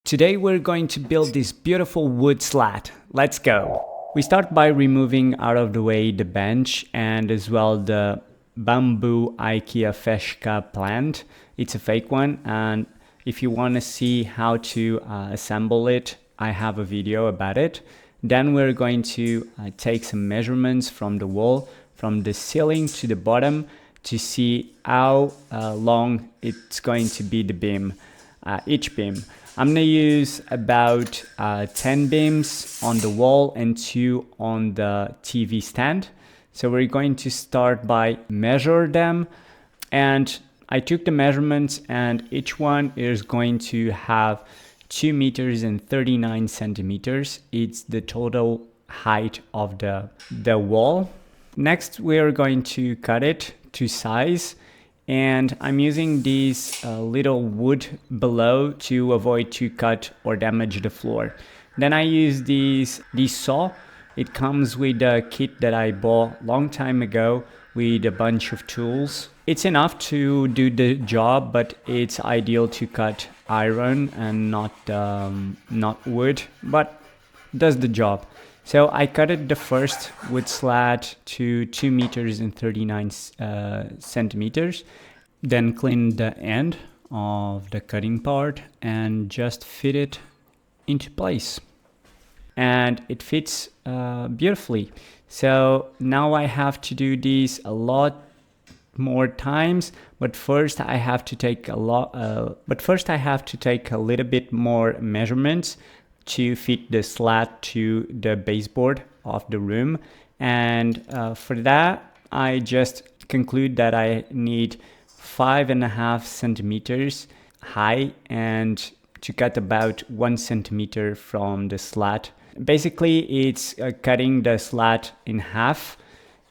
Today we're going to build this beautiful wood slat. Let's go. We start by removing out of the way the bench and as well the bamboo IKEA Feska plant. It's a fake one, and if you want to see how to assemble it, I have a video about it. Then we're going to take some measurements from the wall, from the ceiling to the bottom, to see how long it's going to be the beam, each beam. I'm going to use about 10 beams on the wall and 2 on the TV stand. So we're going to start by measure them, and I took the measurements, and each one is going to have 2 meters and 39 centimeters. It's the total height of the wall. Next, we're going to cut it to size. And I'm using these little wood below to avoid to cut or damage the floor. Then I use this saw. It comes with a kit that I bought a long time ago with a bunch of tools. It's enough to do the job, but it's ideal to cut iron and not wood, but does the job. So I cut it the first wood slat to 2 meters and 39 centimeters, then clean the end of the cutting part and just fit it into place. And it fits beautifully. So now I have to do this a lot more times, but first I have to take a little bit more measurements to fit the slat to the baseboard of the room. And for that, I just conclude that I need 5.5 centimeters high and to cut about 1 centimeter from the slat. Basically, it's cutting the slat in half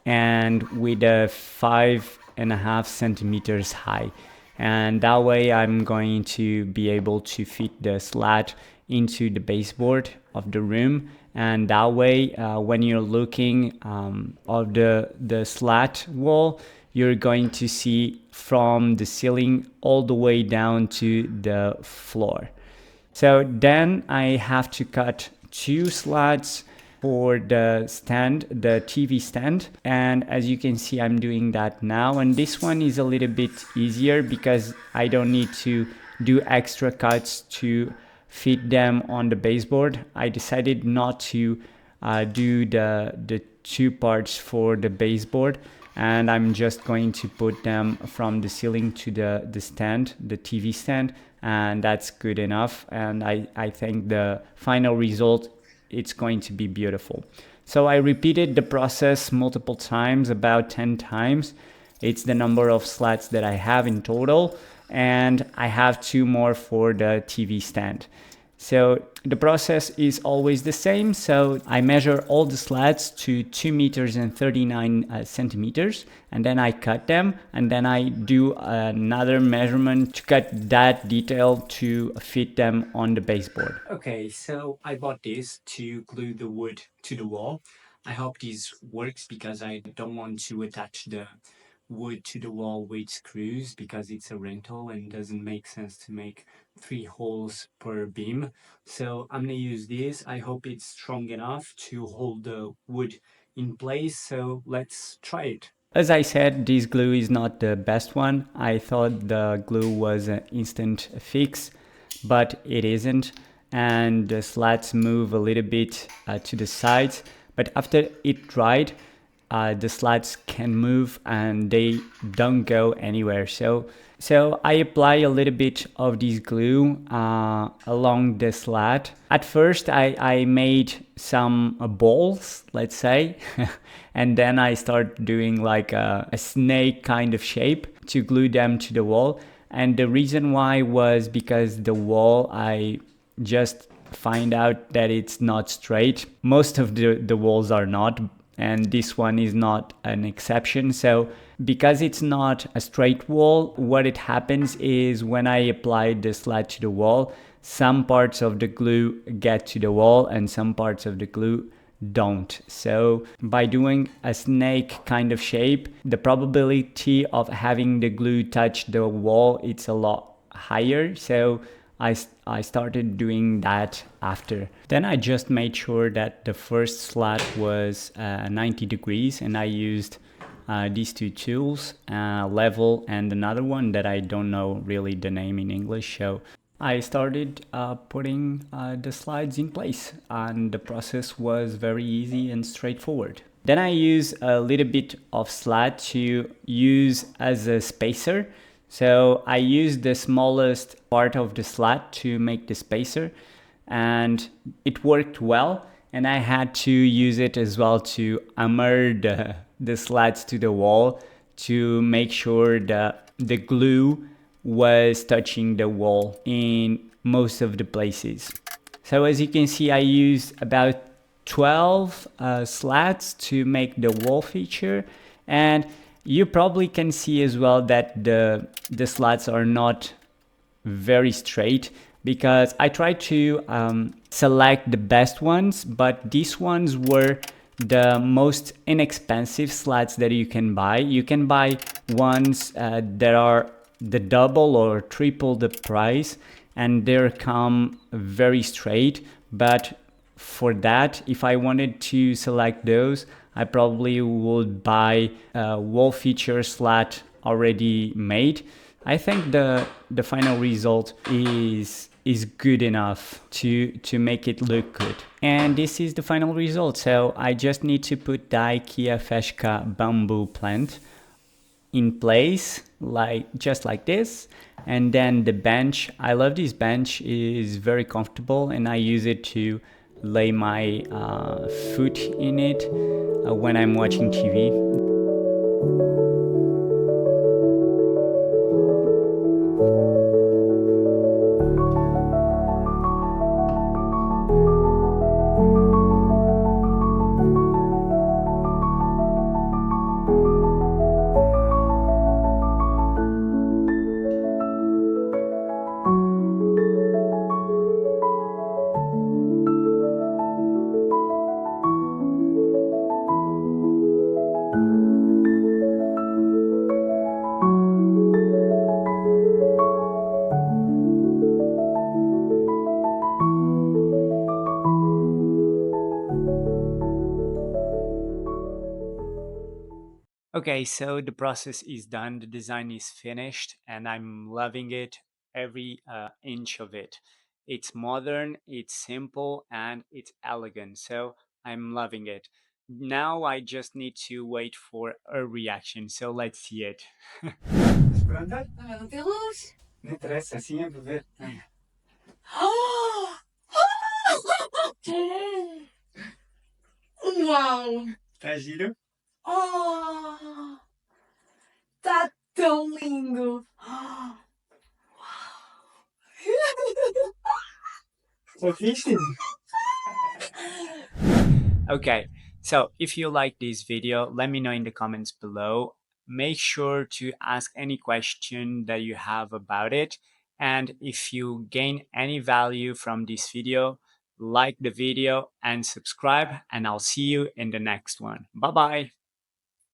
and with a 5.5 centimeters high. And that way I'm going to be able to fit the slat into the baseboard of the room, and that way when you're looking of the slat wall, you're going to see from the ceiling all the way down to the floor. So then I have to cut 2 slats for the stand, the TV stand, and as you can see I'm doing that now, and this one is a little bit easier because I don't need to do extra cuts to fit them on the baseboard. I decided not to do the 2 parts for the baseboard, and I'm just going to put them from the ceiling to the stand, the TV stand, and that's good enough. And I think the final result, it's going to be beautiful. So I repeated the process multiple times, about 10 times. It's the number of slats that I have in total, and I have 2 more for the TV stand. So the process is always the same. So I measure all the slats to 2 meters and 39 centimeters, and then I cut them, and then I do another measurement to cut that detail to fit them on the baseboard. Okay, so I bought this to glue the wood to the wall. I hope this works because I don't want to attach the wood to the wall with screws because it's a rental and doesn't make sense to make 3 holes per beam. So I'm gonna use this. I hope it's strong enough to hold the wood in place. So let's try it. As I said, this glue is not the best one. I thought the glue was an instant fix, but it isn't. And the slats move a little bit to the sides, but after it dried, the slats can move and they don't go anywhere. So I apply a little bit of this glue along the slat. At first I made some balls, let's say, and then I start doing like a snake kind of shape to glue them to the wall. And the reason why was because the wall, I just find out that it's not straight. Most of the walls are not, and this one is not an exception. So because it's not a straight wall, what it happens is when I apply the slat to the wall, some parts of the glue get to the wall and some parts of the glue don't. So by doing a snake kind of shape, the probability of having the glue touch the wall, it's a lot higher. So I started doing that after. Then I just made sure that the first slat was 90 degrees, and I used these two tools, level and another one that I don't know really the name in English. So I started putting the slides in place, and the process was very easy and straightforward. Then I use a little bit of slat to use as a spacer. So I use the smallest part of the slat to make the spacer, and it worked well. And I had to use it as well to hammer the slats to the wall to make sure that the glue was touching the wall in most of the places. So as you can see, I used about 12 slats to make the wall feature, and you probably can see as well that the slats are not very straight, because I tried to select the best ones, but these ones were the most inexpensive slats that you can buy. You can buy ones that are the double or triple the price, and they come very straight. But for that, if I wanted to select those, I probably would buy a wall feature slat already made. I think the final result is good enough to make it look good. And this is the final result. So I just need to put the IKEA Feska bamboo plant in place, just like this. And then the bench, I love this bench, is very comfortable, and I use it to lay my foot in it when I'm watching TV. Okay, so the process is done, the design is finished, and I'm loving it, every inch of it. It's modern, it's simple, and it's elegant, so I'm loving it. Now I just need to wait for a reaction, so let's see it. Uau! Tá giro? Oh! Tá tão lindo! Sofiste? Okay, so if you like this video, let me know in the comments below. Make sure to ask any question that you have about it. And if you gain any value from this video, like the video and subscribe, and I'll see you in the next one. Bye bye.